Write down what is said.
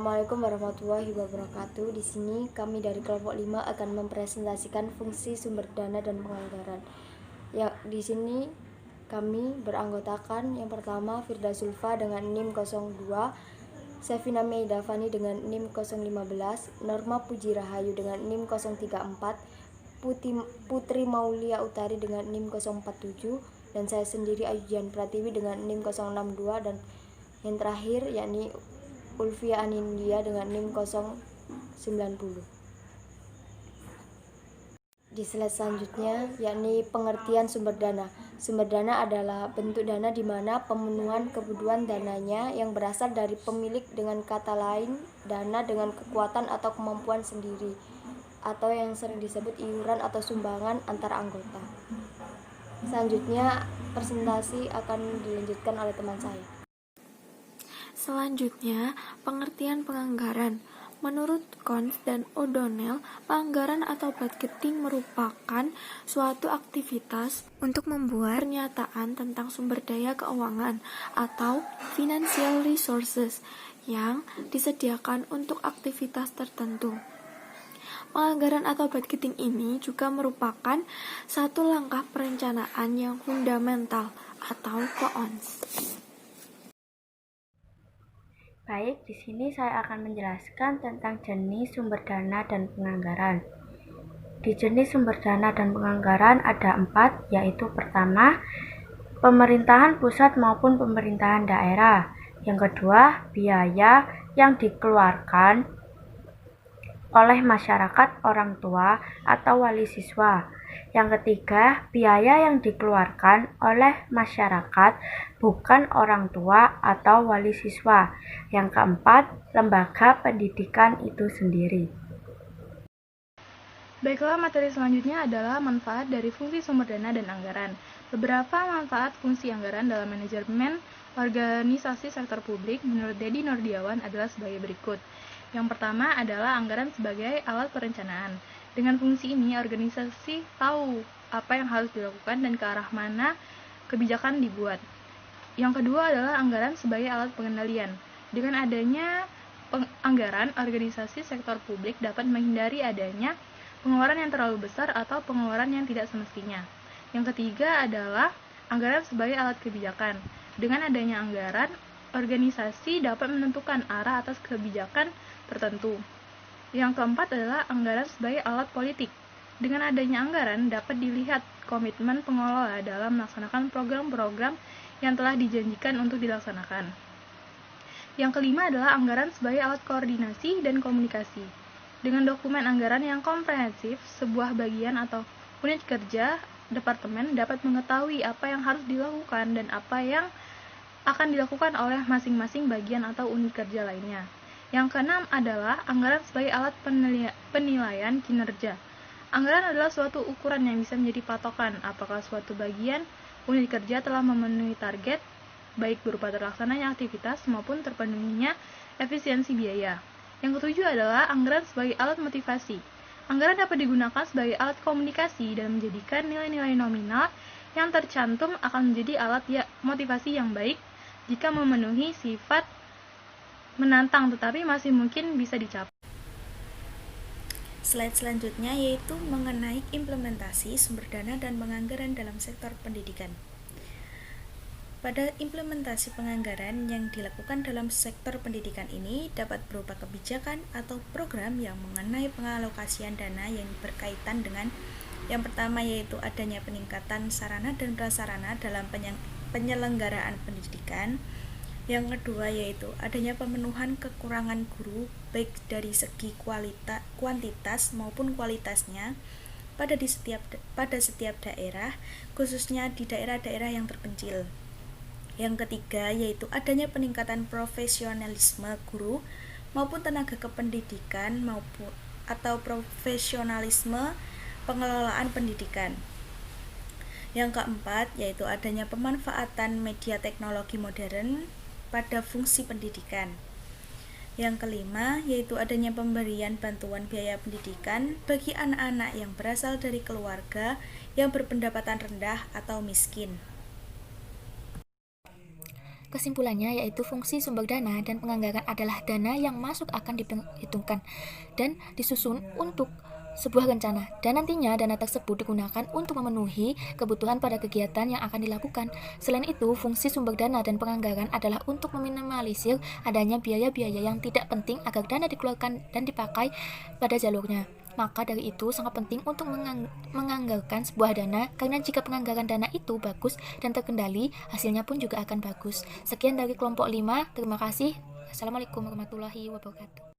Assalamualaikum warahmatullahi wabarakatuh. Di sini kami dari kelompok 5 akan mempresentasikan fungsi sumber dana dan penganggaran. Ya, di sini kami beranggotakan yang pertama Firda Zulfa dengan NIM 02, Sevina Meidavani dengan NIM 015, Norma Puji Rahayu dengan NIM 034, Putri Maulia Utari dengan NIM 047, dan saya sendiri Ayujian Pratiwi dengan NIM 062, dan yang terakhir yakni Ulfia Anindia dengan NIM 090. Di slide selanjutnya yakni pengertian sumber dana. Sumber dana adalah bentuk dana di mana pemenuhan kebutuhan dananya yang berasal dari pemilik, dengan kata lain dana dengan kekuatan atau kemampuan sendiri, atau yang sering disebut iuran atau sumbangan antar anggota. Selanjutnya presentasi akan dilanjutkan oleh teman saya. Selanjutnya, pengertian penganggaran. Menurut Cons dan O'Donnell, penganggaran atau budgeting merupakan suatu aktivitas untuk membuat pernyataan tentang sumber daya keuangan atau financial resources yang disediakan untuk aktivitas tertentu. Penganggaran atau budgeting ini juga merupakan satu langkah perencanaan yang fundamental atau KONS. Baik, di sini saya akan menjelaskan tentang jenis sumber dana dan penganggaran. Di jenis sumber dana dan penganggaran ada 4, yaitu pertama, pemerintahan pusat maupun pemerintahan daerah. Yang kedua, biaya yang dikeluarkan oleh masyarakat, orang tua, atau wali siswa. Yang ketiga, biaya yang dikeluarkan oleh masyarakat, bukan orang tua atau wali siswa. Yang keempat, lembaga pendidikan itu sendiri. Baiklah, materi selanjutnya adalah manfaat dari fungsi sumber dana dan anggaran. Beberapa manfaat fungsi anggaran dalam manajemen organisasi sektor publik menurut Dedi Nordiawan adalah sebagai berikut. Yang pertama adalah anggaran sebagai alat perencanaan. Dengan fungsi ini, organisasi tahu apa yang harus dilakukan dan ke arah mana kebijakan dibuat. Yang kedua adalah anggaran sebagai alat pengendalian. Dengan adanya anggaran, organisasi sektor publik dapat menghindari adanya pengeluaran yang terlalu besar atau pengeluaran yang tidak semestinya. Yang ketiga adalah anggaran sebagai alat kebijakan. Dengan adanya anggaran, organisasi dapat menentukan arah atas kebijakan tertentu. Yang keempat adalah anggaran sebagai alat politik. Dengan adanya anggaran, dapat dilihat komitmen pengelola dalam melaksanakan program-program yang telah dijanjikan untuk dilaksanakan. Yang kelima adalah anggaran sebagai alat koordinasi dan komunikasi. Dengan dokumen anggaran yang komprehensif, sebuah bagian atau unit kerja departemen dapat mengetahui apa yang harus dilakukan dan apa yang akan dilakukan oleh masing-masing bagian atau unit kerja lainnya. Yang keenam adalah anggaran sebagai alat penilaian kinerja. Anggaran adalah suatu ukuran yang bisa menjadi patokan apakah suatu bagian unit kerja telah memenuhi target, baik berupa terlaksananya aktivitas maupun terpenuhinya efisiensi biaya. Yang ketujuh adalah anggaran sebagai alat motivasi. Anggaran dapat digunakan sebagai alat komunikasi dan menjadikan nilai-nilai nominal yang tercantum akan menjadi alat motivasi yang baik jika memenuhi sifat menantang tetapi masih mungkin bisa dicapai. Slide selanjutnya yaitu mengenai implementasi sumber dana dan penganggaran dalam sektor pendidikan. Pada implementasi penganggaran yang dilakukan dalam sektor pendidikan ini dapat berupa kebijakan atau program yang mengenai pengalokasian dana yang berkaitan dengan yang pertama yaitu adanya peningkatan sarana dan prasarana dalam penyelenggaraan pendidikan. Yang kedua yaitu adanya pemenuhan kekurangan guru baik dari segi kuantitas maupun kualitasnya pada setiap daerah, khususnya di daerah-daerah yang terpencil. Yang ketiga yaitu adanya peningkatan profesionalisme guru maupun tenaga kependidikan atau profesionalisme pengelolaan pendidikan. Yang keempat yaitu adanya pemanfaatan media teknologi modern pada fungsi pendidikan. Yang kelima yaitu adanya pemberian bantuan biaya pendidikan bagi anak-anak yang berasal dari keluarga yang berpendapatan rendah atau miskin. Kesimpulannya yaitu fungsi sumber dana dan penganggaran adalah dana yang masuk akan diperhitungkan dan disusun untuk sebuah rencana, dan nantinya dana tersebut digunakan untuk memenuhi kebutuhan pada kegiatan yang akan dilakukan. Selain itu, fungsi sumber dana dan penganggaran adalah untuk meminimalisir adanya biaya-biaya yang tidak penting agar dana dikeluarkan dan dipakai pada jalurnya. Maka dari itu sangat penting untuk menganggarkan sebuah dana, karena jika penganggaran dana itu bagus dan terkendali, hasilnya pun juga akan bagus. Sekian dari kelompok 5, terima kasih. Assalamualaikum warahmatullahi wabarakatuh.